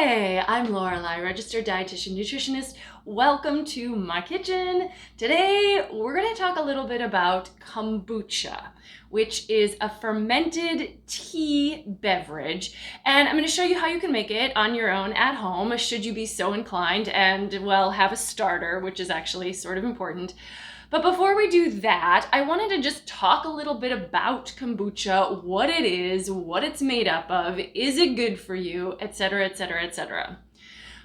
Hey, I'm Lorelei, registered dietitian nutritionist. Welcome to my kitchen. Today, we're going to talk a little bit about kombucha, which is a fermented tea beverage. And I'm going to show you how you can make it on your own at home, should you be so inclined, and well, have a starter, which is actually sort of important. But before we do that, I wanted to just talk a little bit about kombucha, what it is, what it's made up of, is it good for you, etc., etc., etc.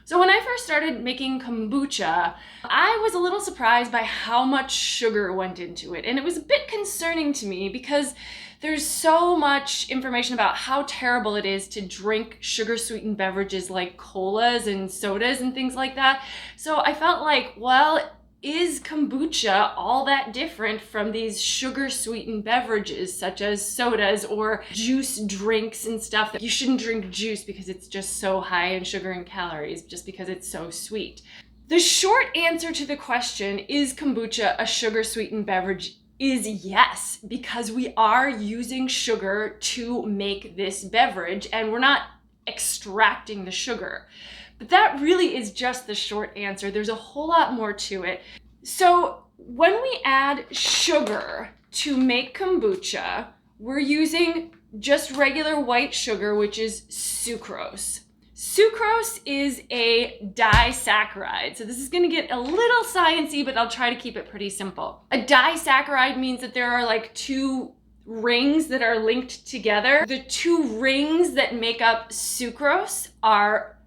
So when I first started making kombucha, I was a little surprised by how much sugar went into it. And it was a bit concerning to me because there's so much information about how terrible it is to drink sugar-sweetened beverages like colas and sodas and things like that. So I felt like, well, is kombucha all that different from these sugar-sweetened beverages such as sodas or juice drinks and stuff? That you shouldn't drink juice because it's just so high in sugar and calories, just because it's so sweet. The short answer to the question, is kombucha a sugar-sweetened beverage, is yes, because we are using sugar to make this beverage and we're not extracting the sugar. But that really is just the short answer. There's a whole lot more to it. So when we add sugar to make kombucha, we're using just regular white sugar, which is sucrose. Sucrose is a disaccharide. So this is going to get a little sciencey, but I'll try to keep it pretty simple. A disaccharide means that there are like two rings that are linked together. The two rings that make up sucrose are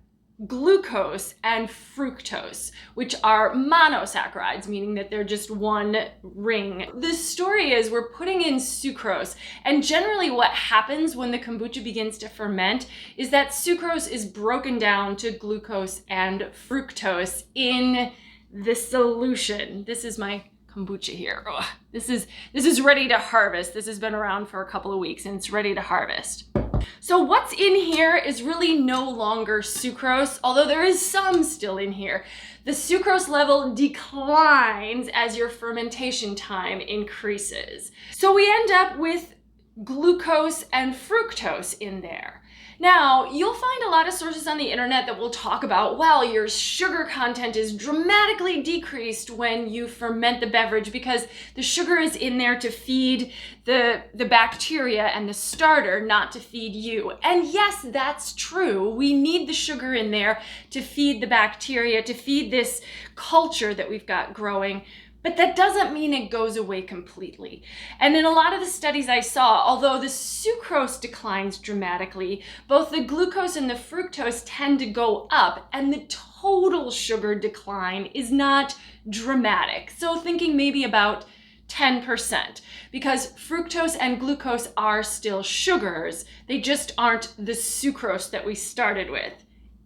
glucose and fructose, which are monosaccharides, meaning that they're just one ring. The story is we're putting in sucrose, and generally what happens when the kombucha begins to ferment is that sucrose is broken down to glucose and fructose in the solution. This is my kombucha here. Ugh. This is ready to harvest. This has been around for a couple of weeks and it's ready to harvest. So what's in here is really no longer sucrose, although there is some still in here. The sucrose level declines as your fermentation time increases. So we end up with glucose and fructose in there. Now, you'll find a lot of sources on the internet that will talk about, well, your sugar content is dramatically decreased when you ferment the beverage because the sugar is in there to feed the bacteria and the starter, not to feed you. And yes, that's true. We need the sugar in there to feed the bacteria, to feed this culture that we've got growing. But that doesn't mean it goes away completely. And in a lot of the studies I saw, although the sucrose declines dramatically, both the glucose and the fructose tend to go up, and the total sugar decline is not dramatic. So thinking maybe about 10%, because fructose and glucose are still sugars. They just aren't the sucrose that we started with,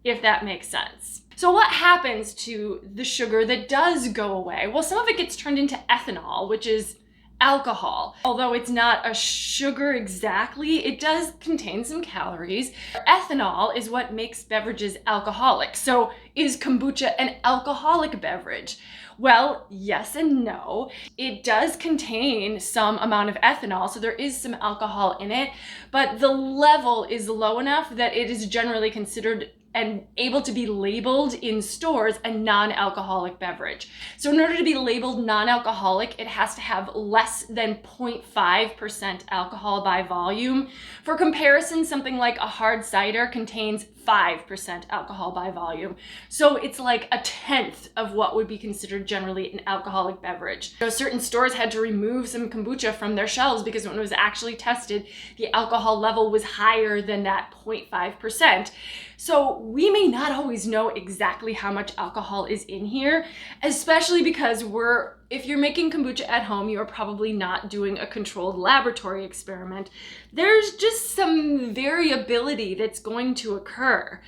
if that makes sense. So what happens to the sugar that does go away? Well, some of it gets turned into ethanol, which is alcohol. Although it's not a sugar exactly, it does contain some calories. Ethanol is what makes beverages alcoholic. So is kombucha an alcoholic beverage? Well, yes and no. It does contain some amount of ethanol, so there is some alcohol in it, but the level is low enough that it is generally considered and able to be labeled in stores a non-alcoholic beverage. So in order to be labeled non-alcoholic, it has to have less than 0.5% alcohol by volume. For comparison, something like a hard cider contains 5% alcohol by volume. So it's like a tenth of what would be considered generally an alcoholic beverage. So certain stores had to remove some kombucha from their shelves because when it was actually tested, the alcohol level was higher than that 0.5%. So we may not always know exactly how much alcohol is in here, especially because if you're making kombucha at home, you're probably not doing a controlled laboratory experiment. There's just some variability that's going to occur.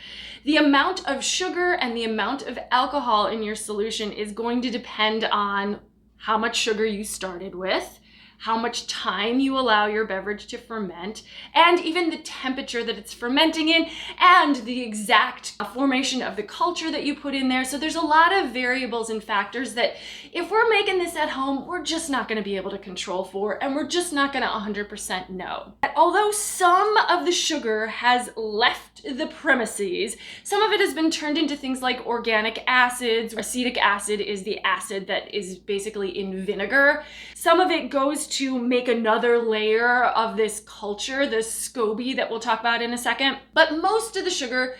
The amount of sugar and the amount of alcohol in your solution is going to depend on how much sugar you started with, how much time you allow your beverage to ferment, and even the temperature that it's fermenting in, and the exact formation of the culture that you put in there. So there's a lot of variables and factors that if we're making this at home, we're just not going to be able to control for, and we're just not going to 100% know. Although some of the sugar has left the premises, some of it has been turned into things like organic acids. Acetic acid is the acid that is basically in vinegar. Some of it goes to make another layer of this culture, the SCOBY that we'll talk about in a second. But most of the sugar,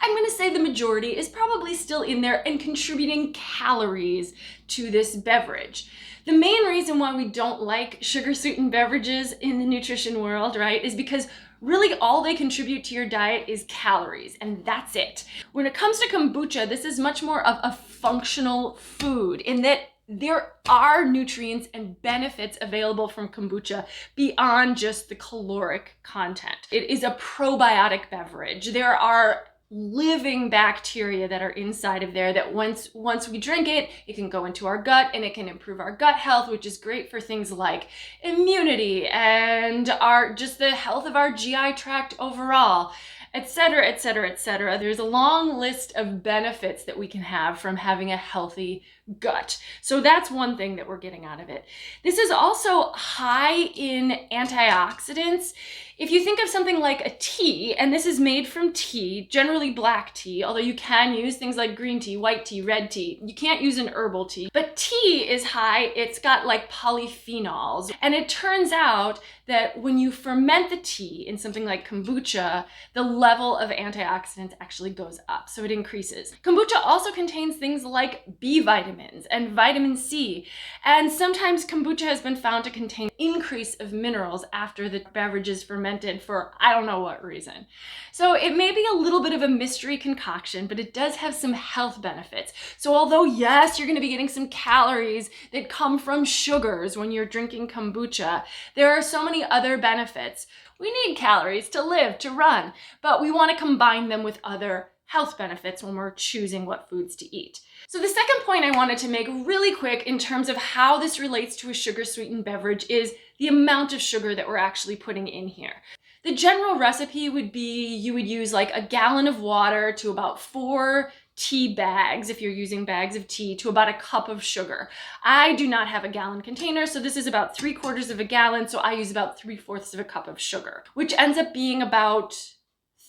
I'm going to say the majority, is probably still in there and contributing calories to this beverage. The main reason why we don't like sugar-sweetened beverages in the nutrition world, right, is because really all they contribute to your diet is calories, and that's it. When it comes to kombucha, this is much more of a functional food in that there are nutrients and benefits available from kombucha beyond just the caloric content. It is a probiotic beverage. There are living bacteria that are inside of there that once we drink it, it can go into our gut and it can improve our gut health, which is great for things like immunity and just the health of our GI tract overall, etc., etc., etc. There's a long list of benefits that we can have from having a healthy gut. So that's one thing that we're getting out of it. This is also high in antioxidants. If you think of something like a tea, and this is made from tea, generally black tea, although you can use things like green tea, white tea, red tea. You can't use an herbal tea. But tea is high, it's got like polyphenols. And it turns out that when you ferment the tea in something like kombucha, the level of antioxidants actually goes up, so it increases. Kombucha also contains things like B vitamins and vitamin C, and sometimes kombucha has been found to contain increase of minerals after the beverage is fermented for I don't know what reason. So it may be a little bit of a mystery concoction, but it does have some health benefits. So although yes, you're going to be getting some calories that come from sugars when you're drinking kombucha, there are so many other benefits. We need calories to live, to run, but we want to combine them with other health benefits when we're choosing what foods to eat. So the second point I wanted to make really quick in terms of how this relates to a sugar-sweetened beverage is the amount of sugar that we're actually putting in here. The general recipe would be you would use like a gallon of water to about 4 tea bags, if you're using bags of tea, to about a cup of sugar. I do not have a gallon container, so this is about 3/4 of a gallon, so I use about 3/4 of a cup of sugar, which ends up being about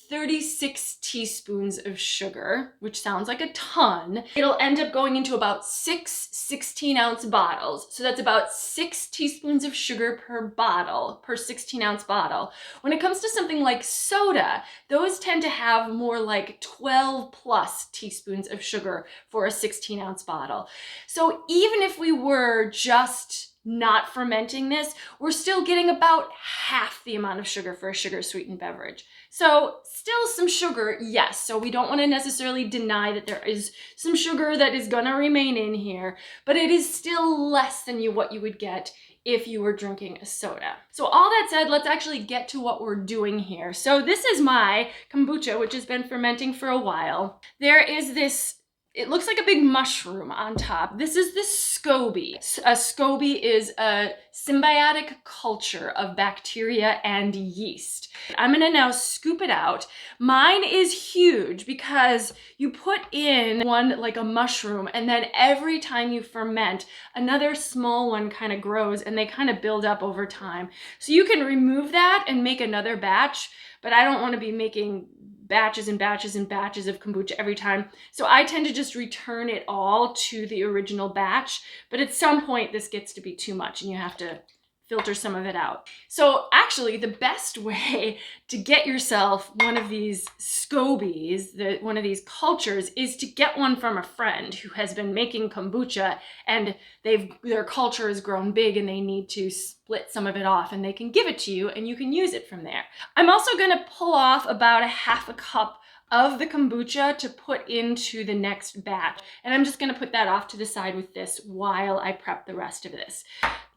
36 teaspoons of sugar, which sounds like a ton. It'll end up going into about 6 16-ounce bottles. So that's about 6 teaspoons of sugar per bottle, per 16-ounce bottle. When it comes to something like soda, those tend to have more like 12 plus teaspoons of sugar for a 16-ounce bottle. So even if we were just not fermenting this, we're still getting about half the amount of sugar for a sugar-sweetened beverage. So still some sugar, yes. So we don't want to necessarily deny that there is some sugar that is going to remain in here, but it is still less than what you would get if you were drinking a soda. So all that said, let's actually get to what we're doing here. So this is my kombucha, which has been fermenting for a while. There is this, it looks like a big mushroom on top. This is the SCOBY. A SCOBY is a symbiotic culture of bacteria and yeast. I'm gonna now scoop it out. Mine is huge because you put in one like a mushroom, and then every time you ferment, another small one kind of grows and they kind of build up over time. So you can remove that and make another batch, but I don't want to be making batches and batches and batches of kombucha every time. So I tend to just return it all to the original batch, but at some point this gets to be too much and you have to filter some of it out. So actually the best way to get yourself one of these SCOBYs, one of these cultures, is to get one from a friend who has been making kombucha and their culture has grown big and they need to split some of it off, and they can give it to you and you can use it from there. I'm also gonna pull off about a half a cup of the kombucha to put into the next batch. And I'm just gonna put that off to the side with this while I prep the rest of this.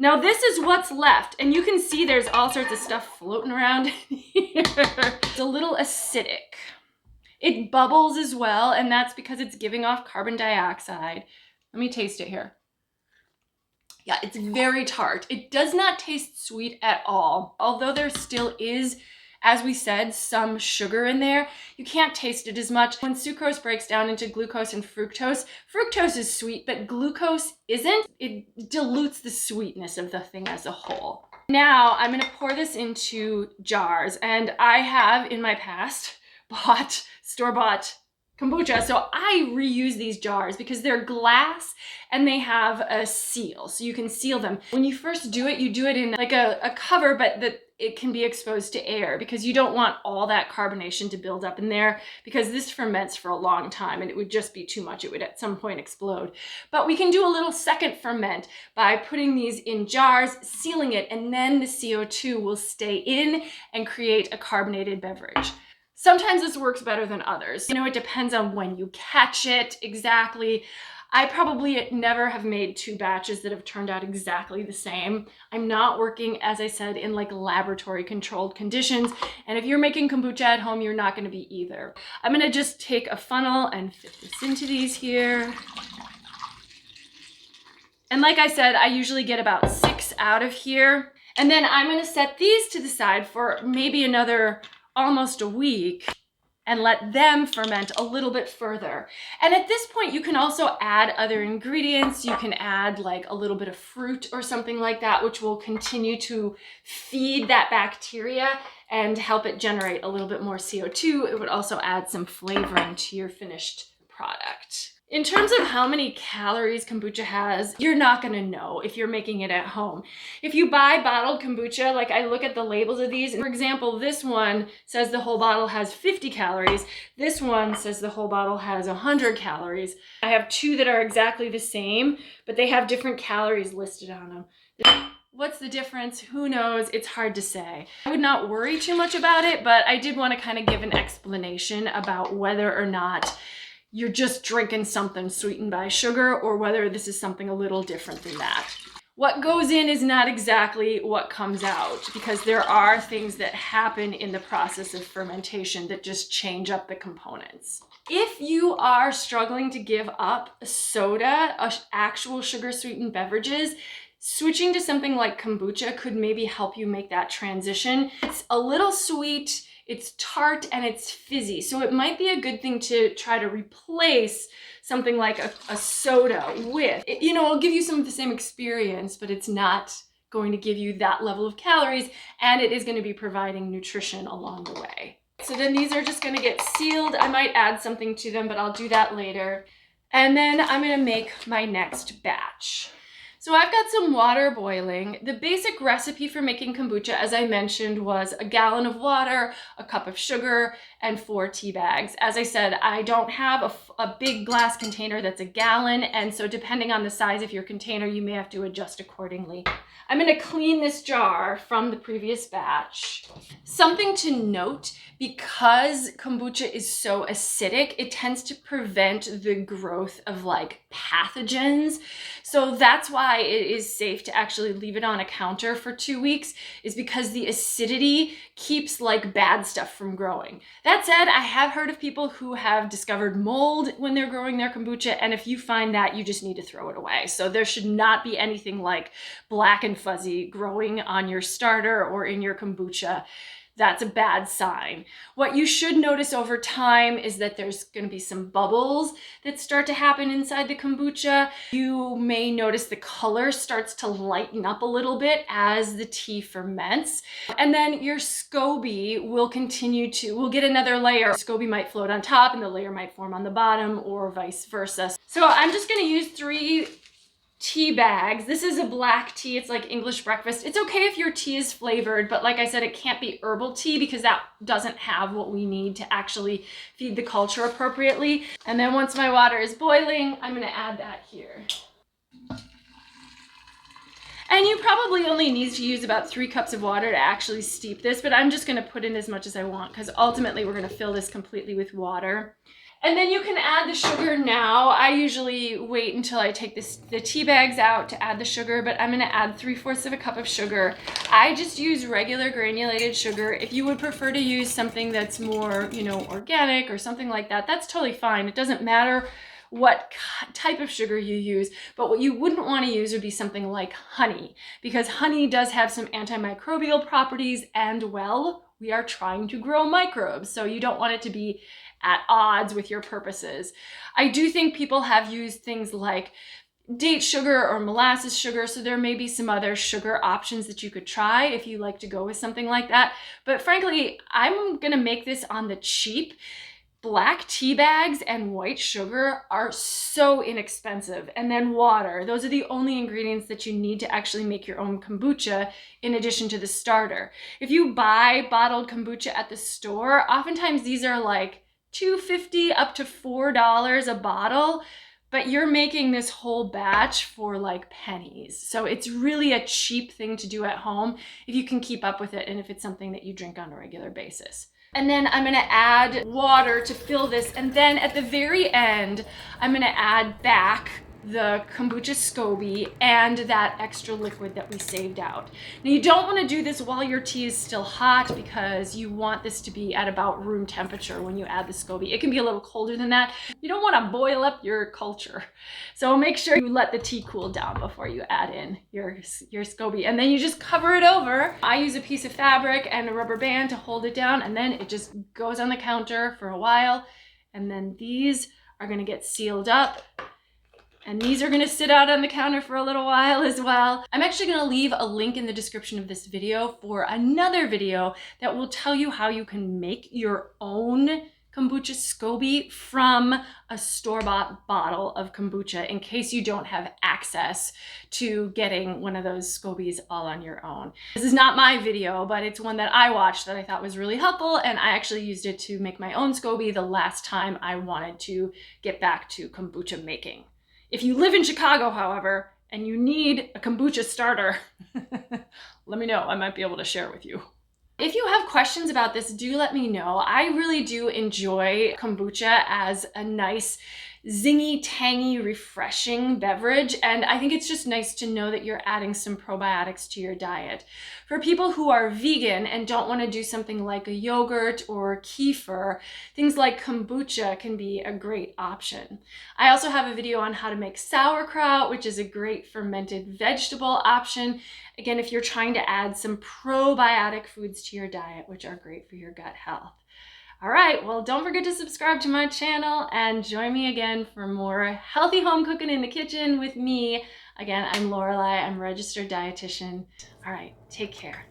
Now this is what's left, and you can see there's all sorts of stuff floating around here. It's a little acidic. It bubbles as well, and that's because it's giving off carbon dioxide. Let me taste it here. Yeah, it's very tart. It does not taste sweet at all. Although there still is, as we said, some sugar in there, you can't taste it as much. When sucrose breaks down into glucose and fructose, fructose is sweet, but glucose isn't. It dilutes the sweetness of the thing as a whole. Now I'm gonna pour this into jars, and I have in my past bought store-bought kombucha, so I reuse these jars because they're glass and they have a seal, so you can seal them. When you first do it, you do it in like a cover, but that it can be exposed to air because you don't want all that carbonation to build up in there, because this ferments for a long time and it would just be too much. It would at some point explode. But we can do a little second ferment by putting these in jars, sealing it, and then the CO2 will stay in and create a carbonated beverage. Sometimes this works better than others. You know, it depends on when you catch it exactly. I probably never have made 2 batches that have turned out exactly the same. I'm not working, as I said, in like laboratory controlled conditions. And if you're making kombucha at home, you're not gonna be either. I'm gonna just take a funnel and fit this into these here. And like I said, I usually get about 6 out of here. And then I'm gonna set these to the side for maybe another almost a week and let them ferment a little bit further. And at this point, you can also add other ingredients. You can add like a little bit of fruit or something like that, which will continue to feed that bacteria and help it generate a little bit more CO2. It would also add some flavoring to your finished product. In terms of how many calories kombucha has, you're not gonna know if you're making it at home. If you buy bottled kombucha, like I look at the labels of these, and for example, this one says the whole bottle has 50 calories. This one says the whole bottle has 100 calories. I have 2 that are exactly the same, but they have different calories listed on them. What's the difference? Who knows? It's hard to say. I would not worry too much about it, but I did want to kind of give an explanation about whether or not you're just drinking something sweetened by sugar or whether this is something a little different than that. What goes in is not exactly what comes out, because there are things that happen in the process of fermentation that just change up the components. If you are struggling to give up soda, actual sugar sweetened beverages, switching to something like kombucha could maybe help you make that transition. It's a little sweet, it's tart, and it's fizzy. So it might be a good thing to try to replace something like a soda with. You know, it'll give you some of the same experience, but it's not going to give you that level of calories, and it is going to be providing nutrition along the way. So then these are just going to get sealed. I might add something to them, but I'll do that later. And then I'm going to make my next batch. So I've got some water boiling. The basic recipe for making kombucha, as I mentioned, was a gallon of water, a cup of sugar, and 4 tea bags. As I said, I don't have a big glass container that's a gallon, and so depending on the size of your container, you may have to adjust accordingly. I'm gonna clean this jar from the previous batch. Something to note, because kombucha is so acidic, it tends to prevent the growth of like pathogens. So that's why it is safe to actually leave it on a counter for 2 weeks, is because the acidity keeps like bad stuff from growing. That said, I have heard of people who have discovered mold when they're growing their kombucha, and if you find that, you just need to throw it away. So there should not be anything like black and fuzzy growing on your starter or in your kombucha. That's a bad sign. What you should notice over time is that there's going to be some bubbles that start to happen inside the kombucha. You may notice the color starts to lighten up a little bit as the tea ferments. And then your SCOBY will will get another layer. SCOBY might float on top and the layer might form on the bottom, or vice versa. So I'm just going to use 3 tea bags. This is a black tea. It's like English breakfast. It's okay if your tea is flavored, but like I said, it can't be herbal tea because that doesn't have what we need to actually feed the culture appropriately. And then once my water is boiling, I'm going to add that here. And you probably only need to use about 3 cups of water to actually steep this, but I'm just going to put in as much as I want because ultimately we're going to fill this completely with water. And then you can add the sugar now. I usually wait until I take the tea bags out to add the sugar, but I'm gonna add 3/4 of a cup of sugar. I just use regular granulated sugar. If you would prefer to use something that's more, organic or something like that, that's totally fine. It doesn't matter what type of sugar you use, but what you wouldn't want to use would be something like honey, because honey does have some antimicrobial properties, and well, we are trying to grow microbes, so you don't want it to be at odds with your purposes. I do think people have used things like date sugar or molasses sugar, so there may be some other sugar options that you could try if you like to go with something like that. But frankly, I'm gonna make this on the cheap. Black tea bags and white sugar are so inexpensive, and then water. Those are the only ingredients that you need to actually make your own kombucha in addition to the starter. If you buy bottled kombucha at the store, oftentimes these are like $2.50 up to $4 a bottle, but you're making this whole batch for like pennies. So it's really a cheap thing to do at home if you can keep up with it and if it's something that you drink on a regular basis. And then I'm gonna add water to fill this, and then at the very end, I'm gonna add back the kombucha SCOBY and that extra liquid that we saved out. Now you don't want to do this while your tea is still hot, because you want this to be at about room temperature when you add the SCOBY. It can be a little colder than that. You don't want to boil up your culture. So make sure you let the tea cool down before you add in your SCOBY, and then you just cover it over. I use a piece of fabric and a rubber band to hold it down, and then it just goes on the counter for a while, and then these are going to get sealed up. And these are gonna sit out on the counter for a little while as well. I'm actually gonna leave a link in the description of this video for another video that will tell you how you can make your own kombucha SCOBY from a store-bought bottle of kombucha, in case you don't have access to getting one of those SCOBYs all on your own. This is not my video, but it's one that I watched that I thought was really helpful, and I actually used it to make my own SCOBY the last time I wanted to get back to kombucha making. If you live in Chicago, however, and you need a kombucha starter, let me know. I might be able to share it with you. If you have questions about this, do let me know. I really do enjoy kombucha as a nice, zingy, tangy, refreshing beverage, and I think it's just nice to know that you're adding some probiotics to your diet. For people who are vegan and don't want to do something like a yogurt or kefir, things like kombucha can be a great option. I also have a video on how to make sauerkraut, which is a great fermented vegetable option. Again, if you're trying to add some probiotic foods to your diet, which are great for your gut health. All right, well, don't forget to subscribe to my channel and join me again for more healthy home cooking in the kitchen with me. Again, I'm Lorelei. I'm a registered dietitian. All right, take care.